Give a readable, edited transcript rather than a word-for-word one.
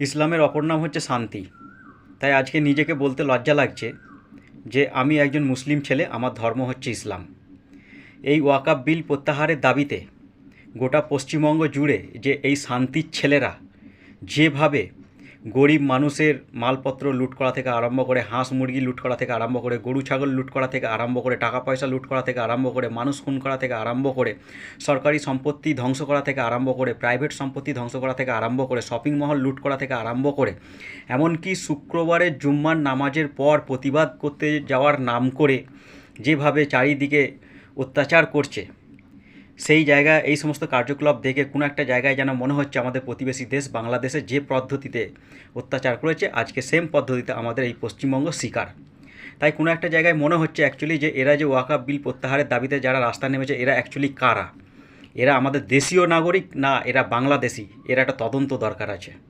ইসলামের অপর নাম হচ্ছে শান্তি। তাই আজকে নিজেকে বলতে লজ্জা লাগছে যে আমি একজন মুসলিম ছেলে, আমার ধর্ম হচ্ছে ইসলাম। এই ওয়াকাফ বিল প্রত্যাহারের দাবিতে গোটা পশ্চিমবঙ্গ জুড়ে যে এই শান্তির ছেলেরা যেভাবে গরিব মানুষের মালপত্র লুট করা থেকে আরম্ভ করে, হাঁস মুরগি লুট করা থেকে আরম্ভ করে, গরু ছাগল লুট করা থেকে আরম্ভ করে, টাকা পয়সা লুট করা থেকে আরম্ভ করে, মানুষ খুন করা থেকে আরম্ভ করে, সরকারি সম্পত্তি ধ্বংস করা থেকে আরম্ভ করে, প্রাইভেট সম্পত্তি ধ্বংস করা থেকে আরম্ভ করে, শপিং মহল লুট করা থেকে আরম্ভ করে, এমনকি শুক্রবারের জুম্মার নামাজের পর প্রতিবাদ করতে যাওয়ার নাম করে যেভাবে চারিদিকে অত্যাচার করছে, সেই জায়গায় এই সমস্ত কার্যকলাপ দেখে কোনো একটা জায়গায় যেন মনে হচ্ছে আমাদের প্রতিবেশী দেশ বাংলাদেশে যে পদ্ধতিতে অত্যাচার করেছে, আজকে সেম পদ্ধতিতে আমাদের এই পশ্চিমবঙ্গ শিকার। তাই কোনো একটা জায়গায় মনে হচ্ছে অ্যাকচুয়ালি যে এরা যে ওয়াকাফ বিল প্রত্যাহারের দাবিতে যারা রাস্তায় নেমেছে, এরা অ্যাকচুয়ালি কারা? এরা আমাদের দেশীয় নাগরিক না এরা বাংলাদেশি? এরা একটা তদন্ত দরকার আছে।